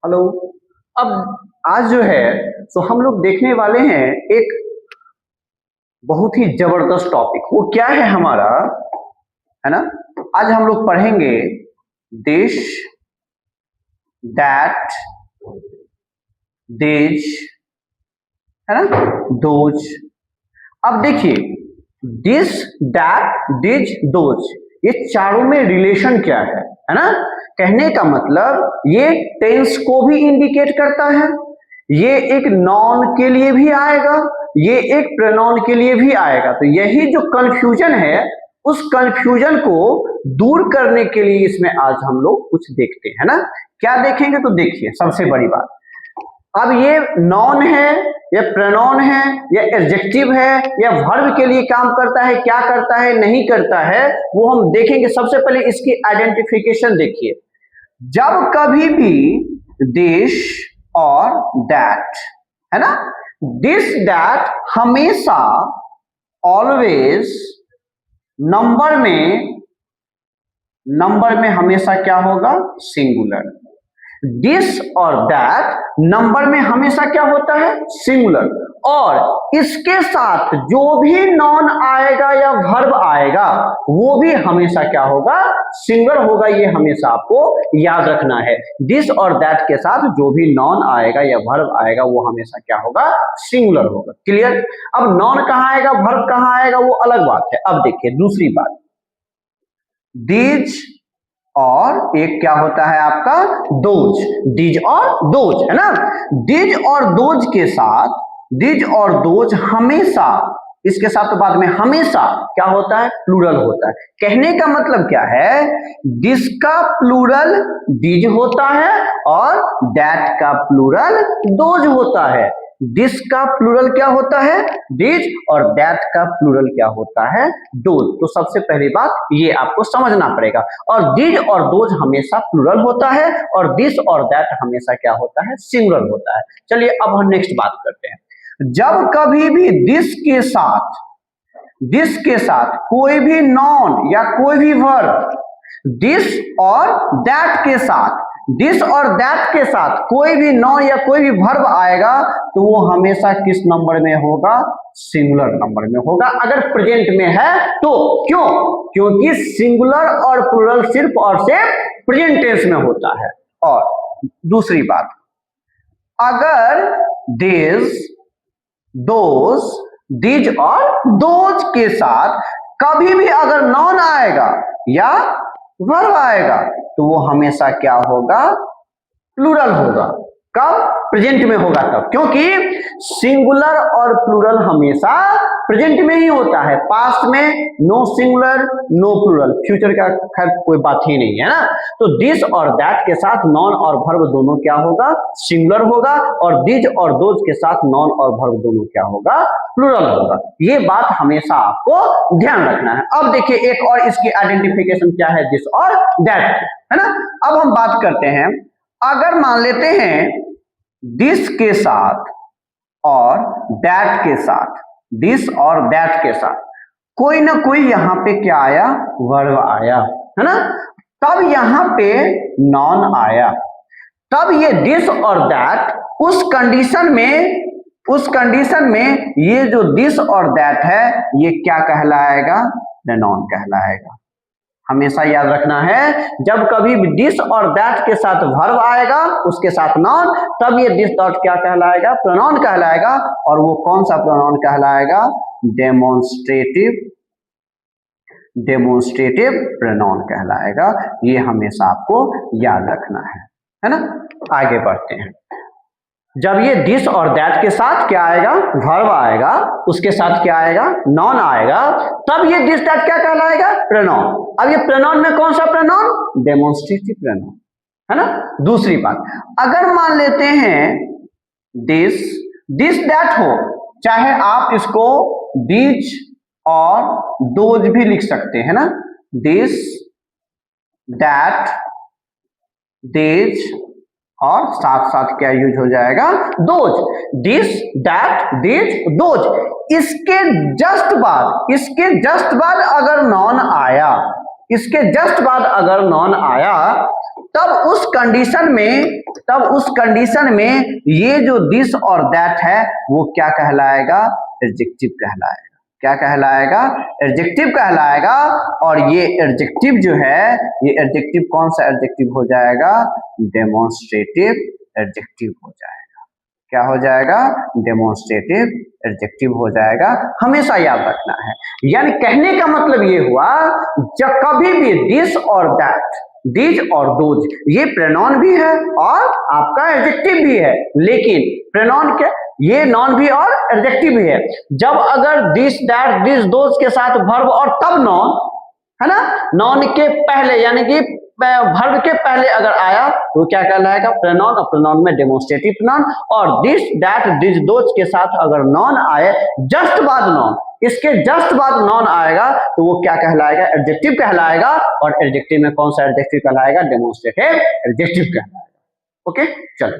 Hello. अब आज जो है तो हम लोग देखने वाले हैं एक बहुत ही जबरदस्त टॉपिक। वो क्या है हमारा, है ना। आज हम लोग पढ़ेंगे दिस, दैट, दिस, है ना, दोज। अब देखिए दिस, दैट, दिस, दोज, ये चारों में रिलेशन क्या है ना। कहने का मतलब ये टेंस को भी इंडिकेट करता है, ये एक नॉन के लिए भी आएगा, ये एक प्रोनाउन के लिए भी आएगा। तो यही जो कंफ्यूजन है उस कंफ्यूजन को दूर करने के लिए इसमें आज हम लोग कुछ देखते हैं ना। क्या देखेंगे तो देखिए, सबसे बड़ी बात, अब ये नॉन है या प्रोनाउन है या एडजेक्टिव है या वर्ब के लिए काम करता है, क्या करता है नहीं करता है, वो हम देखेंगे। सबसे पहले इसकी आइडेंटिफिकेशन देखिए। जब कभी भी दिस और दैट, है ना, दिस दैट हमेशा ऑलवेज नंबर में हमेशा क्या होगा, सिंगुलर। दिस और दैट नंबर में हमेशा क्या होता है, सिंगुलर। और इसके साथ जो भी नॉन आएगा या वर्ब आएगा वो भी हमेशा क्या होगा, सिंगुलर होगा। ये हमेशा आपको याद रखना है। दिस और दैट के साथ जो भी नॉन आएगा या वर्ब आएगा वो हमेशा क्या होगा, सिंगुलर होगा। क्लियर। अब नॉन कहाँ आएगा, वर्ब कहाँ आएगा, वो अलग बात है। अब देखिए दूसरी बात, दिज और एक क्या होता है आपका, दोज। दिज और दोज, है ना। दिज और दोज के साथ, दिज और दोज हमेशा, इसके साथ तो बाद में हमेशा क्या होता है, प्लूरल होता है। कहने का मतलब क्या है, दिस का प्लूरल दिज होता है और दैट का प्लूरल दोज होता है। दिस का प्लूरल क्या होता है, दिज, और दैट का प्लूरल क्या होता है, दोज। तो सबसे पहली बात ये आपको समझना पड़ेगा। और दिज और दोज हमेशा प्लूरल होता है और दिस और दैट हमेशा क्या होता है, सिंगुलर होता है। चलिए अब हम नेक्स्ट बात करते हैं। जब कभी भी दिस के साथ कोई भी नॉन या कोई भी वर्ब, दिस और दैट के साथ, दिस और दैट के साथ कोई भी नॉन या कोई भी वर्ब आएगा तो वो हमेशा किस नंबर में होगा, सिंगुलर नंबर में होगा। अगर प्रेजेंट में है तो। क्यों? क्योंकि सिंगुलर और प्लूरल सिर्फ और सिर्फ प्रेजेंट टेंस में होता है। और दूसरी बात, अगर दिस, दोज, दिज और दोज के साथ कभी भी अगर नॉन आएगा या वर्ब आएगा तो वो हमेशा क्या होगा, प्लूरल होगा। कब? प्रेजेंट में होगा तब। क्योंकि सिंगुलर और प्लूरल हमेशा प्रेजेंट में ही होता है। पास्ट में no singular no plural, future का खैर कोई बात ही नहीं है ना। तो दिस और दैट के साथ नॉन और वर्ब दोनों क्या होगा, सिंगुलर होगा। और दिज और दोज के साथ नॉन और वर्ब दोनों क्या होगा, प्लूरल होगा। ये बात हमेशा आपको ध्यान रखना है। अब देखिए एक और इसकी आइडेंटिफिकेशन क्या है, दिस और दैट, है ना। अब हम बात करते हैं, अगर मान लेते हैं दिस के साथ और दैट के साथ, दिस और दैट के साथ कोई ना कोई यहां पे क्या आया, वर्ब आया, है ना। तब यहां पे नॉन आया, तब ये दिस और दैट उस कंडीशन में ये जो दिस और दैट है ये क्या कहलाएगा, नॉन कहलाएगा। हमेशा याद रखना है, जब कभी भी दिस और दैट के साथ वर्ब आएगा उसके साथ नॉन, तब ये दिस डॉट क्या कहलाएगा, प्रोनाउन कहलाएगा। और वो कौन सा प्रोनाउन कहलाएगा, डेमोन्स्ट्रेटिव प्रोनाउन कहलाएगा। ये हमेशा आपको याद रखना है ना। आगे बढ़ते हैं। जब ये दिस और दैट के साथ क्या आएगा, वर्ब आएगा, उसके साथ क्या आएगा, नॉन आएगा, तब ये दिस दैट क्या कहलाएगा, प्रोनाउन। अब ये प्रोनाउन में कौन सा प्रोनाउन, डेमोन्स्ट्रेटिव प्रोनाउन, है ना। दूसरी बात, अगर मान लेते हैं दिस दैट हो, चाहे आप इसको दिस और दोज भी लिख सकते हैं ना, दिस दैट दिस, और साथ साथ क्या यूज हो जाएगा, those. This that this those. इसके जस्ट बाद अगर नॉन आया, इसके जस्ट बाद अगर नॉन आया तब उस कंडीशन में ये जो दिस और दैट है वो क्या कहलाएगा? एडजेक्टिव कहलाएगा। क्या कहलाएगा? एडजेक्टिव कहलाएगा। और ये एडजेक्टिव जो है, ये एडजेक्टिव कौन सा एडजेक्टिव हो जाएगा? डेमोन्स्ट्रेटिव एडजेक्टिव हो जाएगा। क्या हो जाएगा? डेमोन्स्ट्रेटिव एडजेक्टिव हो जाएगा। हमेशा याद रखना है। यानी कहने का मतलब ये हुआ, जब कभी भी दिस और दैट, दिस और दोज, ये प्रोनाउन भी है और आपका एडजेक्टिव भी है, लेकिन प्रोनाउन के ये नॉन भी और एडजेक्टिव भी है। जब अगर दिस दैट दिस दोज के साथ वर्ब और तब नॉन, है ना, नॉन के पहले यानी कि वर्ब के पहले अगर आया तो क्या कहलाएगा? प्रोनाउन। और प्रोनाउन में डेमोन्स्ट्रेटिव प्रोनाउन। और दिस दैट दिस दोज के साथ अगर नॉन आए, जस्ट बाद नॉन, इसके जस्ट बाद नॉन आएगा तो वो क्या कहलाएगा? एडजेक्टिव कहलाएगा। और एडजेक्टिव में कौन सा एडजेक्टिव कहलाएगा? डेमोन्स्ट्रेटिव एडजेक्टिव कहलाएगा। ओके, चलो।